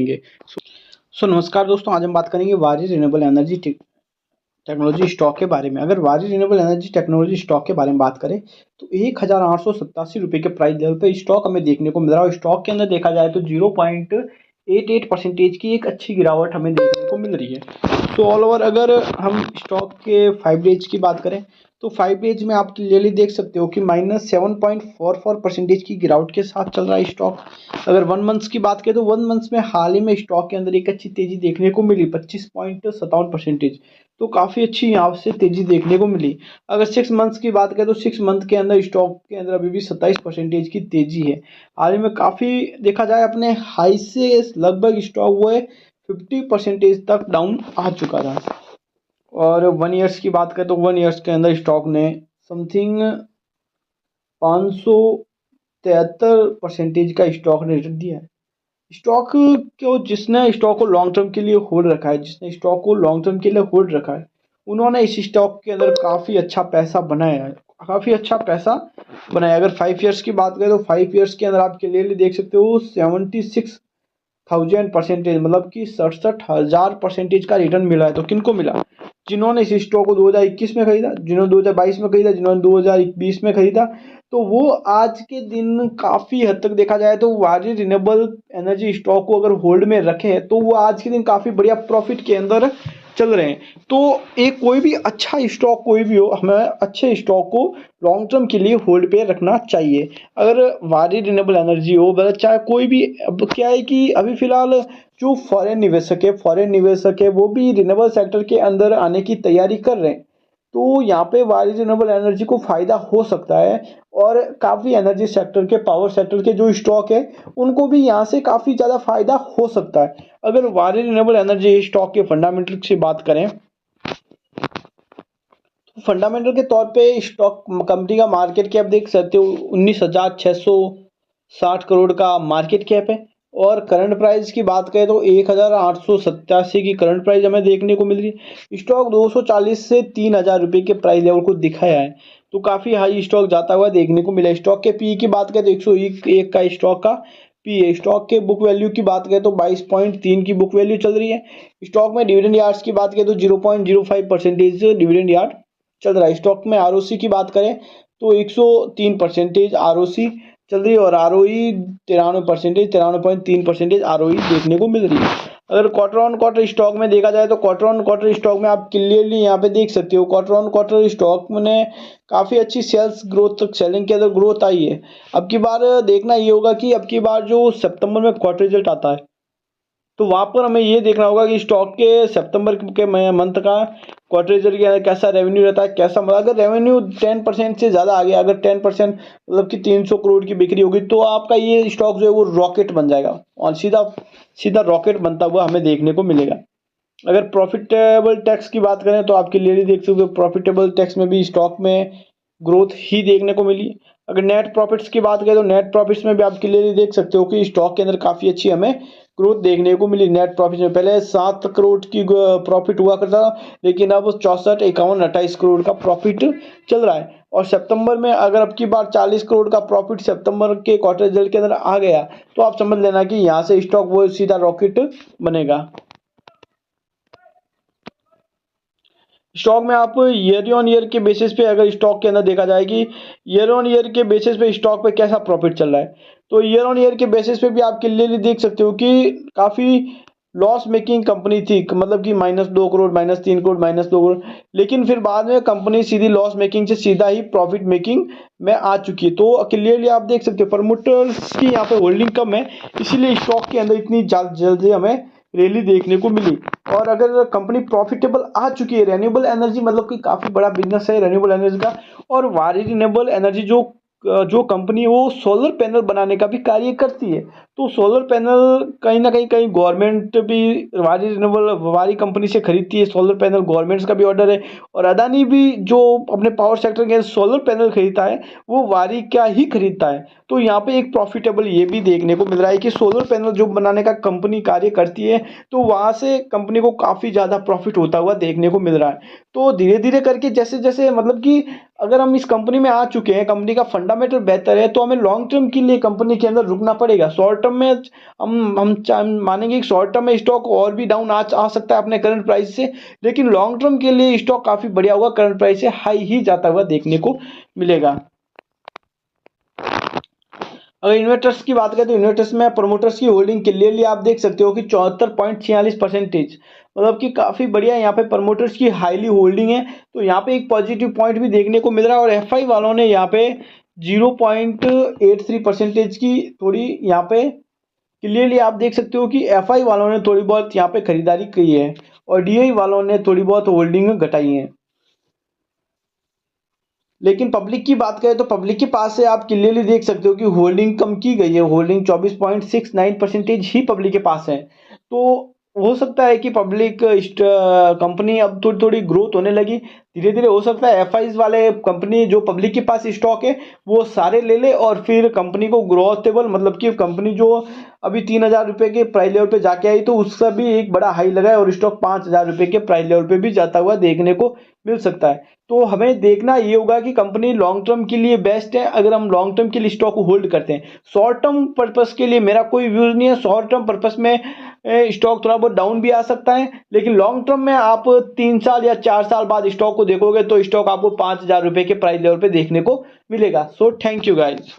करेंगे। सो नमस्कार दोस्तों, आज हम बात करेंगे वारी रिन्यूएबल एनर्जी टेक्नोलॉजी स्टॉक के बारे में। अगर वारी रिन्यूएबल एनर्जी टेक्नोलॉजी स्टॉक के बारे में बात करें तो 1887 रुपये के प्राइस लेवल पे स्टॉक हमें देखने को मिल रहा है। स्टॉक के अंदर देखा जाए तो 0.88% की एक अच्छी गिरावट हमें देखने को मिल रही है। तो ऑल ओवर अगर हम स्टॉक के 5 डेज की बात करें तो 5 डेज में आप क्लियरली देख सकते हो कि -7.44% की गिरावट के साथ चल रहा है स्टॉक। अगर 1 मंथ्स की बात करें तो 1 मंथ्स में हाल ही में स्टॉक के अंदर एक अच्छी तेजी देखने को मिली 25.57%। तो काफ़ी अच्छी यहाँ से तेजी देखने को मिली। अगर 6 मंथ्स की बात करें तो 6 मंथ के अंदर स्टॉक के अंदर अभी भी 27% की तेजी है। हाल ही में काफ़ी देखा जाए अपने हाई से लगभग स्टॉक वो है 50% तक डाउन आ चुका था। और 1 ईयर्स की बात करें तो 1 ईयर्स के अंदर स्टॉक ने समथिंग 573% का स्टॉक ने रिटर्न दिया है। स्टॉक को जिसने स्टॉक को लॉन्ग टर्म के लिए होल्ड रखा है, जिसने स्टॉक को लॉन्ग टर्म के लिए होल्ड रखा है, उन्होंने इस स्टॉक के अंदर काफ़ी अच्छा पैसा बनाया है, काफ़ी अच्छा पैसा बनाया। अगर 5 ईयर्स की बात करें तो 5 ईयर्स के अंदर आप क्लियरली देख सकते हो 76,000% मतलब कि 67,000% का रिटर्न मिला है। तो किनको मिला? जिन्होंने इस स्टॉक को 2021 में खरीदा, जिन्होंने 2022 में खरीदा, जिन्होंने 2020 में खरीदा, तो वो आज के दिन काफ़ी हद तक देखा जाए तो वारी रिन्यूएबल एनर्जी स्टॉक को अगर होल्ड में रखें तो वो आज के दिन काफ़ी बढ़िया प्रॉफिट के अंदर चल रहे हैं। तो एक कोई भी अच्छा स्टॉक कोई भी हो, हमें अच्छे स्टॉक को लॉन्ग टर्म के लिए होल्ड पे रखना चाहिए। अगर वारी रिन्यूएबल एनर्जी हो मतलब चाहे कोई भी, अब क्या है कि अभी फिलहाल जो फॉरेन निवेशक है वो भी रिन्यूएबल सेक्टर के अंदर आने की तैयारी कर रहे हैं। तो यहाँ पे वारी रिन्यूएबल एनर्जी को फायदा हो सकता है और काफ़ी एनर्जी सेक्टर के, पावर सेक्टर के जो स्टॉक है उनको भी यहाँ से काफ़ी ज़्यादा फायदा हो सकता है। अगर वारी रिन्यूएबल एनर्जी स्टॉक के फंडामेंटल की बात करें तो फंडामेंटल के तौर पे स्टॉक कंपनी का मार्केट कैप देख सकते हो 19,660 करोड़ का मार्केट कैप है। और करंट प्राइस की बात करें तो 1,887 की करंट प्राइस हमें देखने को मिल रही है। स्टॉक 240 से 3,000 रुपये के प्राइस लेवल को दिखाया है, तो काफ़ी हाई स्टॉक जाता हुआ देखने को मिला। स्टॉक के पी की बात करें तो 101 का स्टॉक का पी है। स्टॉक के बुक वैल्यू की बात करें तो 22.3 की बुक वैल्यू चल रही है। स्टॉक में डिविडेंड यार्ड्स की बात करें तो 0.05% डिविडेंड यार्ड चल रहा है। स्टॉक में आरओसी की बात करें तो 103% आरओसी चल रही है और आरओई 93.3% आरओई देखने को मिल रही है। अगर क्वार्टर ऑन क्वार्टर स्टॉक में देखा जाए तो क्वार्टर ऑन क्वार्टर स्टॉक में आप क्लियरली यहाँ पे देख सकते हो क्वार्टर ऑन क्वार्टर स्टॉक में काफ़ी अच्छी सेल्स ग्रोथ तक, सेलिंग के अंदर ग्रोथ आई है। अब की बार देखना ये होगा कि अब की बार जो सितंबर में क्वार्टर रिजल्ट आता है तो वहाँ पर हमें ये देखना होगा कि स्टॉक के सितंबर के मंथ का क्वार्टर रिजल्ट के अंदर कैसा रेवेन्यू रहता है, कैसा मतलब अगर रेवेन्यू 10% से ज़्यादा आ गया, अगर 10% मतलब कि 300 करोड़ की बिक्री होगी तो आपका ये स्टॉक जो है वो रॉकेट बन जाएगा और सीधा सीधा रॉकेट बनता हुआ हमें देखने को मिलेगा। अगर प्रॉफिटेबल टैक्स की बात करें तो आप क्लियरली देख सकते हो प्रॉफिटेबल टैक्स में भी स्टॉक में ग्रोथ ही देखने को मिली। अगर नेट प्रॉफिट्स की बात करें तो नेट प्रॉफिट्स में भी आप क्लियरली देख सकते हो कि स्टॉक के अंदर काफ़ी अच्छी हमें ग्रोथ देखने को मिली। नेट प्रॉफिट में पहले 7 करोड़ की प्रॉफिट हुआ करता था, लेकिन अब 64, 51, 28 करोड़ का प्रॉफिट चल रहा है। और सितंबर में अगर अब की बार 40 करोड़ का प्रॉफिट सितंबर के क्वार्टर रिजल्ट के अंदर आ गया तो आप समझ लेना कि यहाँ से स्टॉक वो सीधा रॉकेट बनेगा। स्टॉक में आप ईयर ऑन ईयर के बेसिस पे अगर स्टॉक के अंदर देखा जाए कि ईयर ऑन ईयर के बेसिस पे स्टॉक पे कैसा प्रॉफिट चल रहा है, तो ईयर ऑन ईयर के बेसिस पे भी आप क्लियरली देख सकते हो कि काफ़ी लॉस मेकिंग कंपनी थी, मतलब कि -2 करोड़, -3 करोड़, -2 करोड़, लेकिन फिर बाद में कंपनी सीधी लॉस मेकिंग से सीधा ही प्रॉफिट मेकिंग में आ चुकी है। तो क्लियरली आप देख सकते हो प्रमोटर्स की यहाँ पे होल्डिंग कम है, इसीलिए स्टॉक के अंदर इतनी जल्दी हमें रैली देखने को मिली। और अगर कंपनी प्रॉफिटेबल आ चुकी है, रेन्यूएबल एनर्जी मतलब कि काफ़ी बड़ा बिजनेस है रेन्यूएबल एनर्जी का। और वारी रिन्यूएबल एनर्जी जो कंपनी है वो सोलर पैनल बनाने का भी कार्य करती है। तो सोलर पैनल कहीं ना कहीं गवर्नमेंट भी वारी कंपनी से खरीदती है सोलर पैनल, गवर्नमेंट्स का भी ऑर्डर है। और अदानी भी जो अपने पावर सेक्टर के सोलर पैनल खरीदता है वो वारी क्या ही खरीदता है। तो यहाँ पे एक प्रॉफिटेबल ये भी देखने को मिल रहा है कि सोलर पैनल जो बनाने का कंपनी कार्य करती है तो वहाँ से कंपनी को काफ़ी ज़्यादा प्रॉफिट होता हुआ देखने को मिल रहा है। तो धीरे धीरे करके जैसे जैसे मतलब कि अगर हम इस कंपनी में आ चुके हैं, कंपनी का फंडामेंटल बेहतर है, तो हमें लॉन्ग टर्म के लिए कंपनी के अंदर रुकना पड़ेगा। शॉर्ट शॉर्ट टर्म में हम मानेंगे कि शॉर्ट टर्म में स्टॉक और भी डाउन आ सकता है अपने करंट प्राइस से, लेकिन लॉन्ग टर्म के लिए स्टॉक काफी बढ़िया होगा, करंट प्राइस से हाई ही जाता हुआ देखने को मिलेगा। अगर इन्वेस्टर्स की बात करें तो इन्वेस्टर्स में प्रमोटर्स की होल्डिंग क्लियरली आप देख सकते हो कि 74.46%, मतलब कि काफी बढ़िया यहाँ पे प्रमोटर्स की हाईली होल्डिंग है। तो यहाँ पे एक पॉजिटिव पॉइंट भी देखने को मिल रहा है, और एफआई वालों ने यहाँ पे 0.83% की थोड़ी यहाँ पे क्लियरली आप देख सकते हो कि एफआई वालों ने थोड़ी बहुत यहाँ पे खरीदारी की है, और डीआई वालों ने थोड़ी बहुत होल्डिंग घटाई है। लेकिन पब्लिक की बात करें तो पब्लिक के पास से आप क्लियरली देख सकते हो कि होल्डिंग कम की गई है, होल्डिंग 24.69% ही पब्लिक के पास है। तो हो सकता है कि पब्लिक कंपनी अब थोड़ी थोड़ी ग्रोथ होने लगी, धीरे धीरे हो सकता है एफआईज वाले कंपनी जो पब्लिक के पास स्टॉक है वो सारे ले ले, और फिर कंपनी को ग्रोथेबल, मतलब कि कंपनी जो अभी 3,000 रुपये के प्राइस लेवल पे जाके आई तो उसका भी एक बड़ा हाई लगा है, और स्टॉक 5,000 रुपये के प्राइस लेवल पे भी जाता हुआ देखने को मिल सकता है। तो हमें देखना ये होगा कि कंपनी लॉन्ग टर्म के लिए बेस्ट है अगर हम लॉन्ग टर्म के लिए स्टॉक को होल्ड करते हैं। शॉर्ट टर्म पर्पस के लिए मेरा कोई व्यूज नहीं है, शॉर्ट टर्म पर्पस में स्टॉक थोड़ा बहुत डाउन भी आ सकता है, लेकिन लॉन्ग टर्म में आप 3 साल या 4 साल बाद स्टॉक को देखोगे तो स्टॉक आपको 5,000 रुपये के प्राइस लेवल पे देखने को मिलेगा। So thank you guys.